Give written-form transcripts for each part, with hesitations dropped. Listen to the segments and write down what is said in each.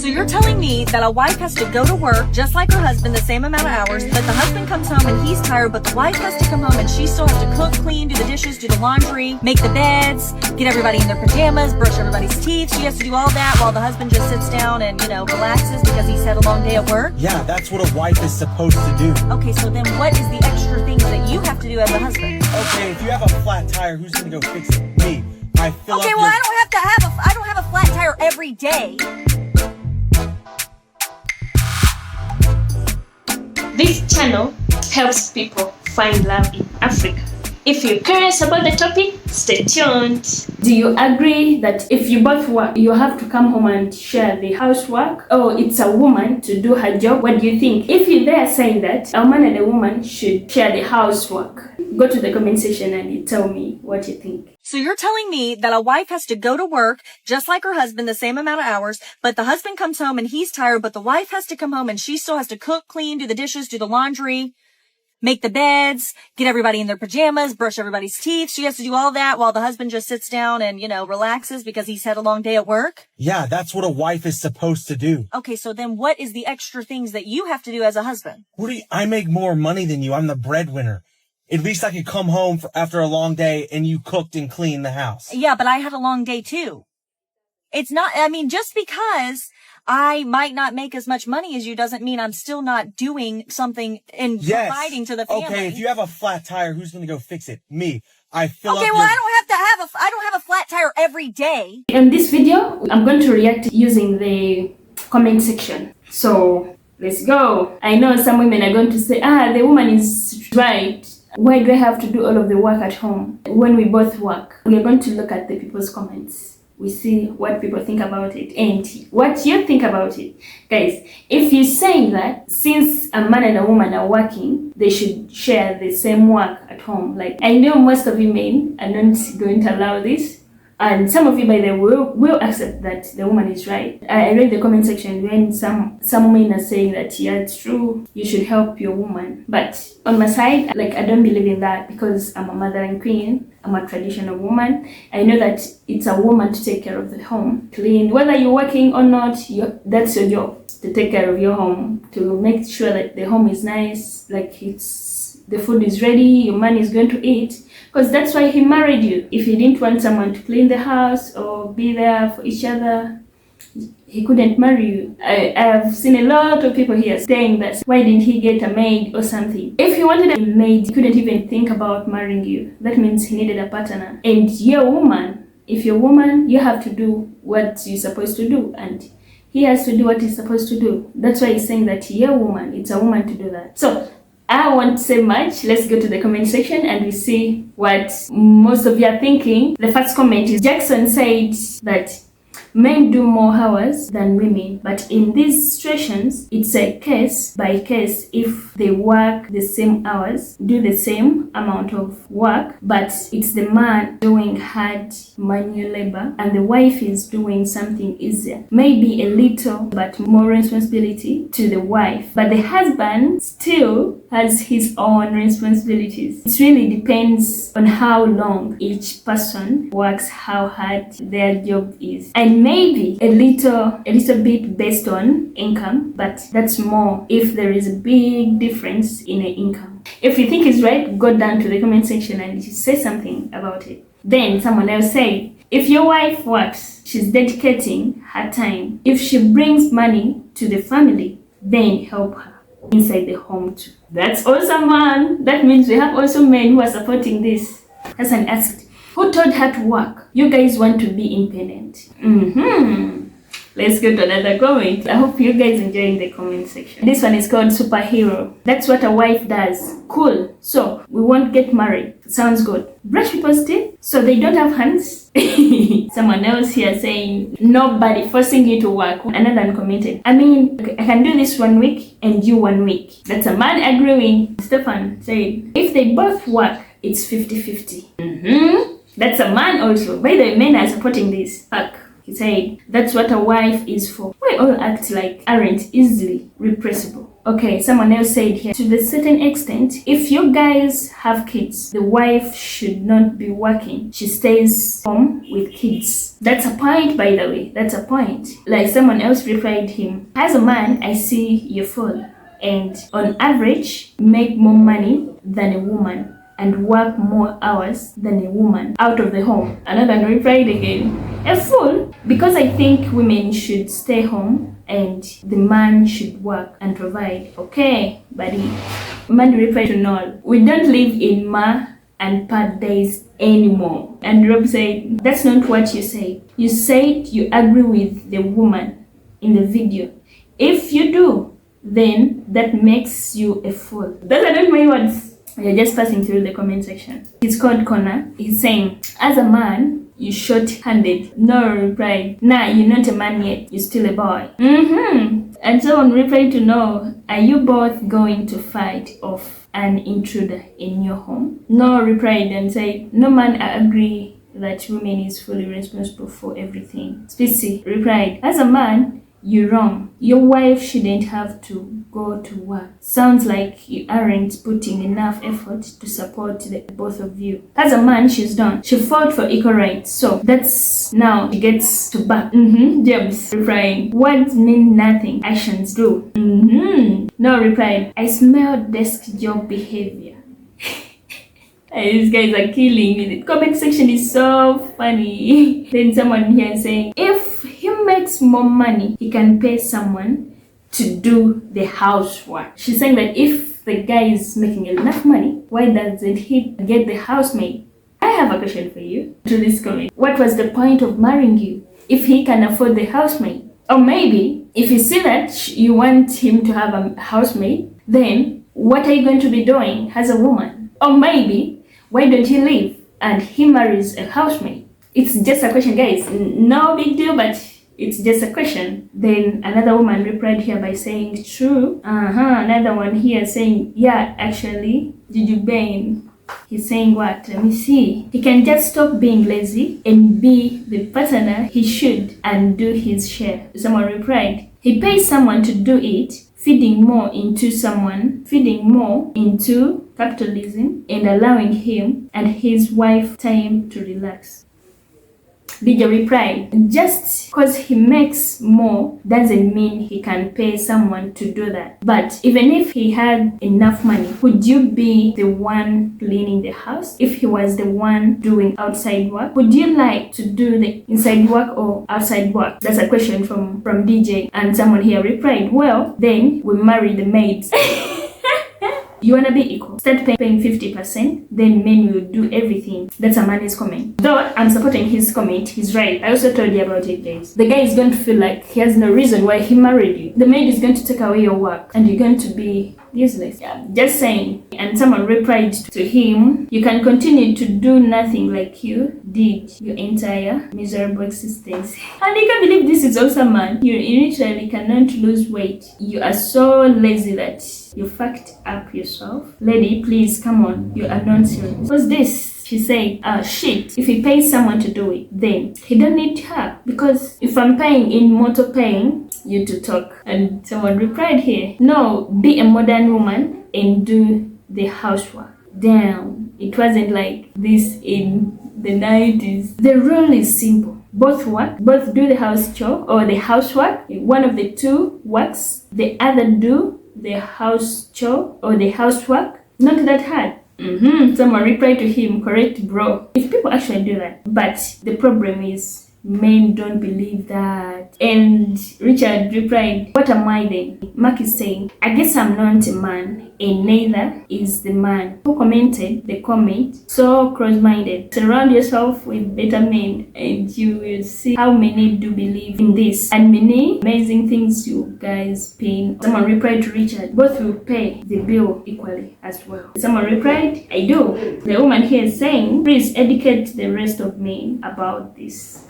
So you're telling me that a wife has to go to work just like her husband the same amount of hours, but the husband comes home and he's tired, but the wife has to come home and she still has to cook, clean, do the dishes, do the laundry, make the beds, get everybody in their pajamas, brush everybody's teeth. She has to do all that while the husband just sits down and, relaxes because he's had a long day at work? Yeah, that's what a wife is supposed to do. Okay, so then what is the extra things that you have to do as a husband? Okay, if you have a flat tire, who's gonna go fix it? Me. I fill Okay, up well, your... I don't have a flat tire every day. This channel helps people find love in Africa. If you're curious about the topic, stay tuned. Do you agree that if you both work, you have to come home and share the housework? Or it's a woman to do her job? What do you think? If you're there saying that a man and a woman should share the housework, go to the comment section and you tell me what you think. So you're telling me that a wife has to go to work just like her husband the same amount of hours, but the husband comes home and he's tired, but the wife has to come home and she still has to cook, clean, do the dishes, do the laundry, make the beds, get everybody in their pajamas, brush everybody's teeth. She has to do all that while the husband just sits down and, relaxes because he's had a long day at work? Yeah, that's what a wife is supposed to do. Okay, so then what is the extra things that you have to do as a husband? I make more money than you. I'm the breadwinner. At least I could come home after a long day and you cooked and cleaned the house. Yeah, but I had a long day too. It's not, just because I might not make as much money as you doesn't mean I'm still not doing something and providing to the family. Okay, if you have a flat tire, who's gonna go fix it? Me. I fill up I don't have a flat tire every day. In this video, I'm going to react using the comment section. So let's go. I know some women are going to say, the woman is right. Why do I have to do all of the work at home when we both work? We are going to look at the people's comments. We see what people think about it and what you think about it. Guys, if you're saying that since a man and a woman are working, they should share the same work at home. Like, I know most of you men are not going to allow this. And some of you, by the way, will accept that the woman is right. I read the comment section when some women are saying that, yeah, it's true, you should help your woman. But on my side, I don't believe in that because I'm a mother and queen. I'm a traditional woman. I know that it's a woman to take care of the home, clean. Whether you're working or not, that's your job, to take care of your home, to make sure that the home is nice, the food is ready, your man is going to eat. Because that's why he married you. If he didn't want someone to clean the house or be there for each other, he couldn't marry you. I've seen a lot of people here saying that, why didn't he get a maid or something? If he wanted a maid, he couldn't even think about marrying you. That means he needed a partner. And you're a woman. If you're a woman, you have to do what you're supposed to do. And he has to do what he's supposed to do. That's why he's saying that you're a woman. It's a woman to do that. So, I won't say much. Let's go to the comment section and we see what most of you are thinking. The first comment is Jackson said that men do more hours than women, but in these situations, it's a case by case. If they work the same hours, do the same amount of work, but it's the man doing hard manual labor and the wife is doing something easier. Maybe a little, but more responsibility to the wife. But the husband still has his own responsibilities. It really depends on how long each person works, how hard their job is. And maybe a little bit based on income, but that's more if there is a big difference in the income. If you think it's right, go down to the comment section and say something about it. Then someone else say, if your wife works, she's dedicating her time. If she brings money to the family, then help her inside the home too. That's awesome, man. That means we have also men who are supporting this. Hassan asked, who told her to work? You guys want to be independent. Let's go to another comment. I hope you guys enjoying the comment section. This one is called superhero. That's what a wife does. Cool. So we won't get married. Sounds good. Brush people's teeth so they don't have hands. Someone else here saying nobody forcing you to work. Another one commented, I can do this 1 week and you 1 week. That's a man agreeing. Stefan said, if they both work, it's 50-50. That's a man also. By the way, men are supporting this. Fuck. He said, that's what a wife is for. We all act like aren't easily repressible. Okay, someone else said here, to the certain extent, if you guys have kids, the wife should not be working. She stays home with kids. That's a point, by the way. That's a point. Like someone else replied him, as a man, I see you full, and on average, make more money than a woman and work more hours than a woman out of the home. Another one replied again, a fool, because I think women should stay home and the man should work and provide. Okay, buddy. Man replied to Noel, we don't live in Ma and Pa days anymore. And Rob said, that's not what you said. You said you agree with the woman in the video. If you do, then that makes you a fool. Those are not my words. You're just passing through the comment section. He's called Connor. He's saying, as a man, you short-handed. No replied, nah, you're not a man yet. You're still a boy. And someone replied to no, are you both going to fight off an intruder in your home? No replied and said, no man, I agree that women is fully responsible for everything. Spitzy replied, as a man, you're wrong. Your wife shouldn't have to go to work. Sounds like you aren't putting enough effort to support the both of you. As a man, she's done. She fought for equal rights. So that's now she gets to back. James replied, words mean nothing. Actions do. No replied, I smell desk job behavior. These guys are killing me. The comment section is so funny. Then someone here saying, if he makes more money, he can pay someone to do the housework. She's saying that if the guy is making enough money, why doesn't he get the housemaid? I have a question for you to this comment. What was the point of marrying you if he can afford the housemaid? Or maybe if you see that you want him to have a housemaid, then what are you going to be doing as a woman? Or maybe why don't he leave and he marries a housemaid? It's just a question, guys. No big deal, but it's just a question. Then another woman replied here by saying, true. Another one here saying, yeah, actually, Juju Bain. He's saying what? Let me see. He can just stop being lazy and be the partner he should and do his share. Someone replied, he pays someone to do it, feeding more into capitalism and allowing him and his wife time to relax. DJ replied, just because he makes more doesn't mean he can pay someone to do that. But even if he had enough money, would you be the one cleaning the house? If he was the one doing outside work, would you like to do the inside work or outside work? That's a question from DJ. And someone here replied, well, then we marry the maids. You wanna be equal? Start paying 50%, then men will do everything. That's a man's comment. Though I'm supporting his comment, he's right. I also told you about it, guys. The guy is going to feel like he has no reason why he married you. The maid is going to take away your work and you're going to be useless. Yeah, just saying. And someone replied to him, you can continue to do nothing like you did your entire miserable existence. And I can't believe this is also a man. You literally cannot lose weight. You are so lazy that you fucked up yourself. Lady, please, come on. You are not serious. What's this? She said, shit. If he pays someone to do it, then he don't need her. Because if I'm paying in motor paying you to talk. And someone replied here, no, be a modern woman and do the housework. Damn, it wasn't like this in the 90s. The rule is simple. Both work, both do the house chore or the housework. One of the two works, the other do the house chore or the housework. Not that hard. Someone replied to him, correct bro. If people actually do that. But the problem is men don't believe that. And Richard replied, what am I then? Mark is saying, I guess I'm not a man and neither is the man who commented the comment. So cross-minded. Surround yourself with better men and you will see how many do believe in this and many amazing things you guys pay. Someone replied to Richard, both will pay the bill equally as well. Someone replied, I do. The woman here is saying, please educate the rest of men about this.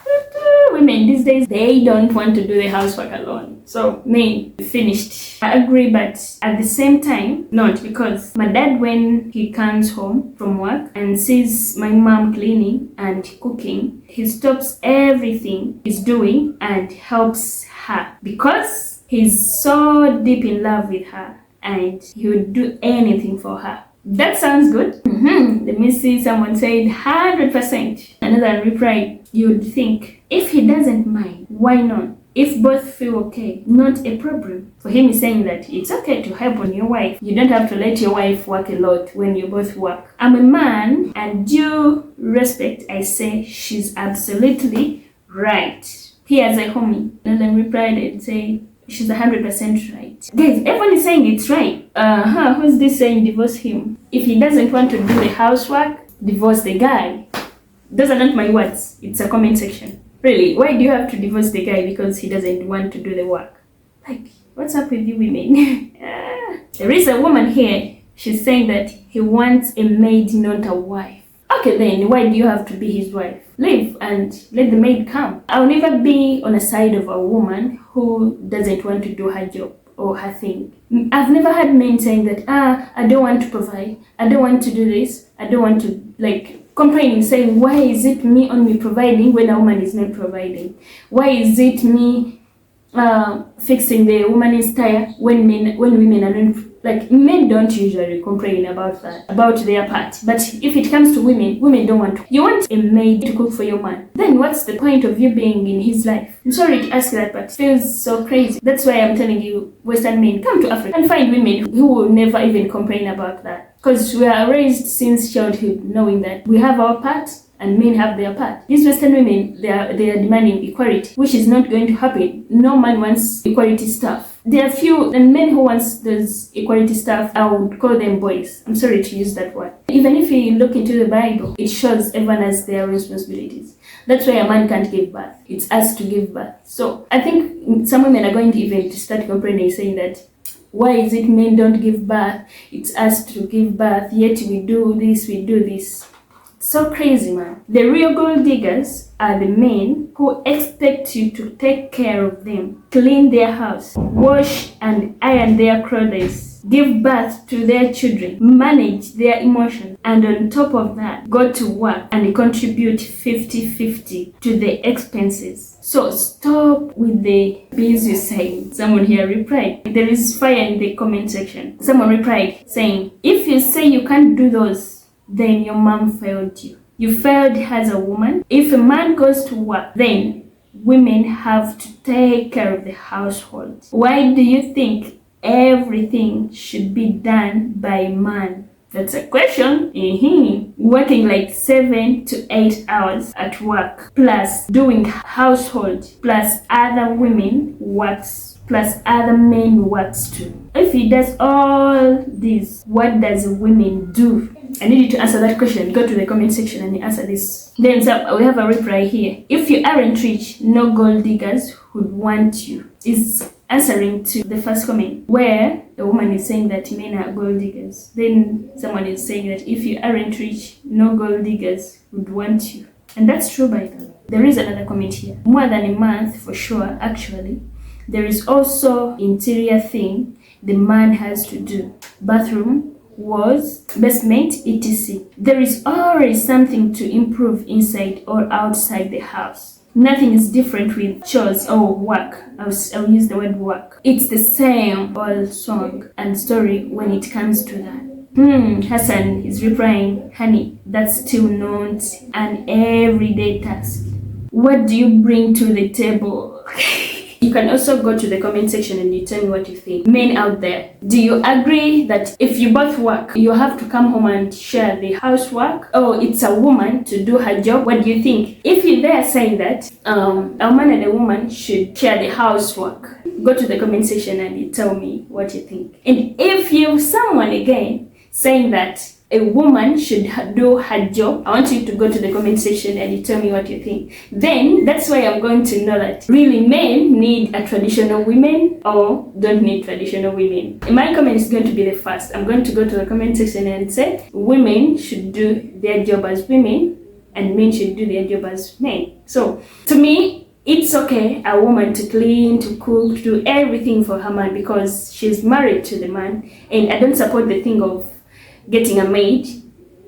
Women these days, they don't want to do the housework alone. So, men, finished. I agree, but at the same time, not, because my dad, when he comes home from work and sees my mom cleaning and cooking, he stops everything he's doing and helps her because he's so deep in love with her and he would do anything for her. That sounds good. Let me see, someone said 100%. Another replied, you'd think, if he doesn't mind, why not? If both feel okay, not a problem. For him, he's saying that it's okay to help on your wife. You don't have to let your wife work a lot when you both work. I'm a man, and due respect, I say she's absolutely right. Here's a homie. And then replied and say, she's 100% right. Guys, everyone is saying it's right. Who's this saying divorce him? If he doesn't want to do the housework, divorce the guy. Those are not my words. It's a comment section. Really, why do you have to divorce the guy because he doesn't want to do the work? Like, what's up with you women? There is a woman here. She's saying that he wants a maid, not a wife. Okay, then why do you have to be his wife? Leave and let the maid come. I'll never be on the side of a woman who doesn't want to do her job or her thing. I've never had men saying that, I don't want to provide, I don't want to do this, I don't want to, like, complaining, saying, why is it me only providing when a woman is not providing? Why is it me fixing the woman's tire when women are not? Like, men don't usually complain about that, about their part. But if it comes to women, women don't want to. You want a maid to cook for your man. Then what's the point of you being in his life? I'm sorry to ask that, but it feels so crazy. That's why I'm telling you, Western men, come to Africa and find women who will never even complain about that. Because we are raised since childhood knowing that we have our part and men have their part. These Western women, they are demanding equality, which is not going to happen. No man wants equality stuff. There are few and men who wants those equality stuff. I would call them boys. I'm sorry to use that word. Even if you look into the Bible, it shows everyone has their responsibilities. That's why a man can't give birth. It's us to give birth. So I think some women are going to even start complaining, saying that, why is it men don't give birth? It's us to give birth, yet we do this, we do this. So crazy, man. The real gold diggers are the men who expect you to take care of them, clean their house, wash and iron their clothes, give birth to their children, manage their emotions, and on top of that, go to work and contribute 50-50 to the expenses. So stop with the busy saying. Someone here replied, there is fire in the comment section. Someone replied saying, if you say you can't do those, then your mom failed you. You failed as a woman. If a man goes to work, then women have to take care of the household. Why do you think everything should be done by a man? That's a question. Working like 7 to 8 hours at work, plus doing household, plus other women works, plus other men works too. If he does all this, what does a woman do? I need you to answer that question. Go to the comment section and answer this. Then we have a reply here. If you aren't rich, no gold diggers would want you. Is answering to the first comment where the woman is saying that men are gold diggers. Then someone is saying that if you aren't rich, no gold diggers would want you. And that's true, by the way. There is another comment here. More than a month for sure, actually. There is also interior thing the man has to do. Bathroom, walls, basement, etc. There is always something to improve inside or outside the house. Nothing is different with chores or work. I'll use the word work. It's the same old song and story when it comes to that. Hassan is replying, honey, that's still not an everyday task. What do you bring to the table? You can also go to the comment section and you tell me what you think. Men out there, do you agree that if you both work, you have to come home and share the housework? Or it's a woman to do her job? What do you think? If you're there saying that a man and a woman should share the housework, go to the comment section and you tell me what you think. And if you're someone again saying that a woman should do her job, I want you to go to the comment section and you tell me what you think. Then that's why I'm going to know that really men need a traditional women or don't need traditional women. My comment is going to be the first. I'm going to go to the comment section and say women should do their job as women and men should do their job as men. So to me, it's okay a woman to clean, to cook, to do everything for her man because she's married to the man. And I don't support the thing of getting a maid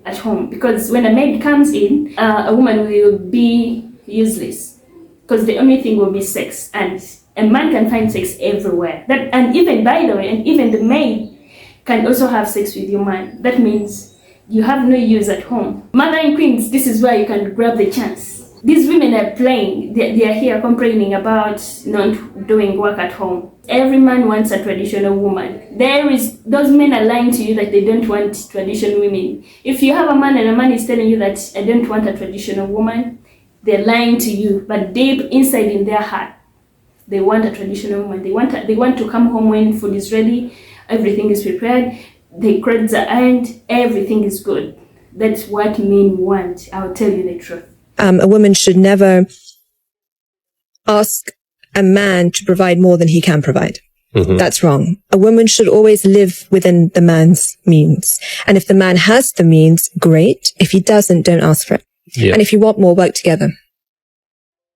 at home, because when a maid comes in, a woman will be useless because the only thing will be sex, and a man can find sex everywhere. And even, by the way, and even the maid can also have sex with your man. That means you have no use at home. Mother and queens, this is where you can grab the chance. These women are playing. They are here complaining about not doing work at home. Every man wants a traditional woman. Those men are lying to you that they don't want traditional women. If you have a man and a man is telling you that I don't want a traditional woman, they're lying to you. But deep inside in their heart, they want a traditional woman. They want to come home when food is ready, everything is prepared, the clothes are ironed, everything is good. That's what men want. I'll tell you the truth. A woman should never ask a man to provide more than he can provide. Mm-hmm. That's wrong. A woman should always live within the man's means. And if the man has the means, great. If he doesn't, don't ask for it. Yeah. And if you want more, work together.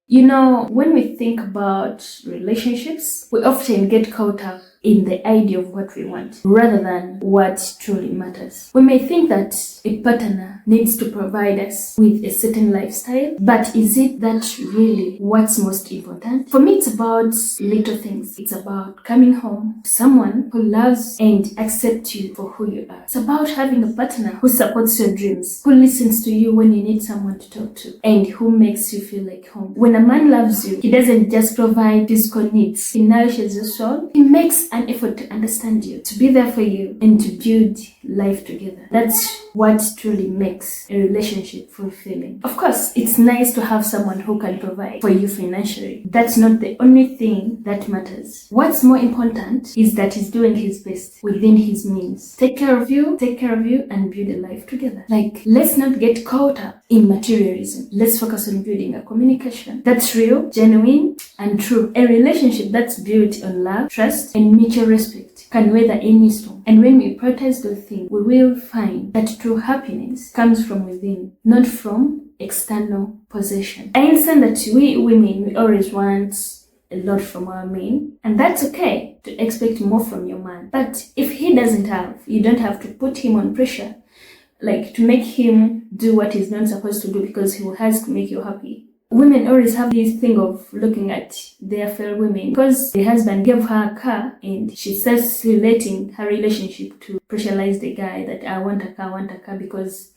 You know, when we think about relationships, we often get caught up in the idea of what we want rather than what truly matters. We may think that a partner needs to provide us with a certain lifestyle, but is it that really what's most important? For me, it's about little things. It's about coming home to someone who loves and accepts you for who you are. It's about having a partner who supports your dreams, who listens to you when you need someone to talk to, and who makes you feel like home. When a man loves you, he doesn't just provide physical needs. He nourishes your soul. He makes an effort to understand you, to be there for you, and to build life together. That's what truly makes a relationship fulfilling. Of course, it's nice to have someone who can provide for you financially. That's not the only thing that matters. What's more important is that he's doing his best within his means. Take care of you, and build a life together. Like, let's not get caught up in materialism. Let's focus on building a communication that's real, genuine, and true. A relationship that's built on love, trust, and mutual respect can weather any storm. And when we prioritize those things, we will find that true happiness comes from within, not from external possession. I understand that we women, we always want a lot from our men, and that's okay to expect more from your man. But if he doesn't have, you don't have to put him on pressure, like to make him do what he's not supposed to do because he has to make you happy. Women always have this thing of looking at their fellow women because the husband gave her a car and she starts relating her relationship to pressurize the guy that I want a car because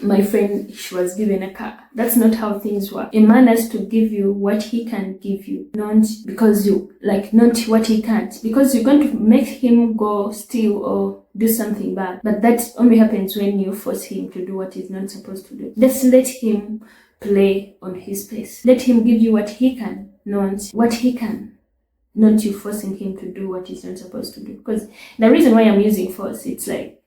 my friend, she was given a car. That's not how things work. A man has to give you what he can give you, not because you not what he can't, because you're going to make him go steal or do something bad. But that only happens when you force him to do what he's not supposed to do. Just let him play on his pace. Let him give you what he can, not what he can. Not you forcing him to do what he's not supposed to do. Because the reason why I'm using force, it's like,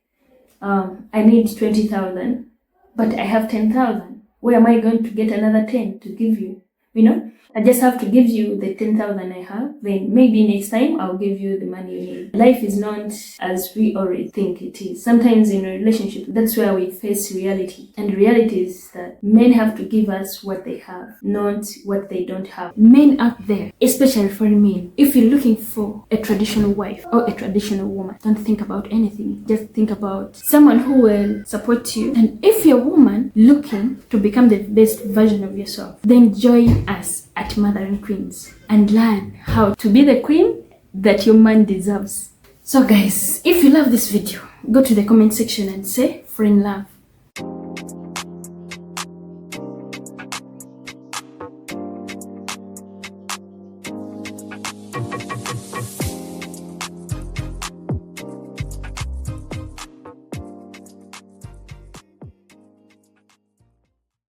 I need 20,000, but I have 10,000. Where am I going to get another 10 to give you? You know? I just have to give you the 10,000 I have. Then maybe next time I'll give you the money you need. Life is not as we already think it is. Sometimes in a relationship, that's where we face reality. And reality is that men have to give us what they have, not what they don't have. Men out there, especially for men, if you're looking for a traditional wife or a traditional woman, don't think about anything. Just think about someone who will support you. And if you're a woman looking to become the best version of yourself, then join us at Mother and Queens and learn how to be the queen that your man deserves. So guys, if you love this video, go to the comment section and say friend love.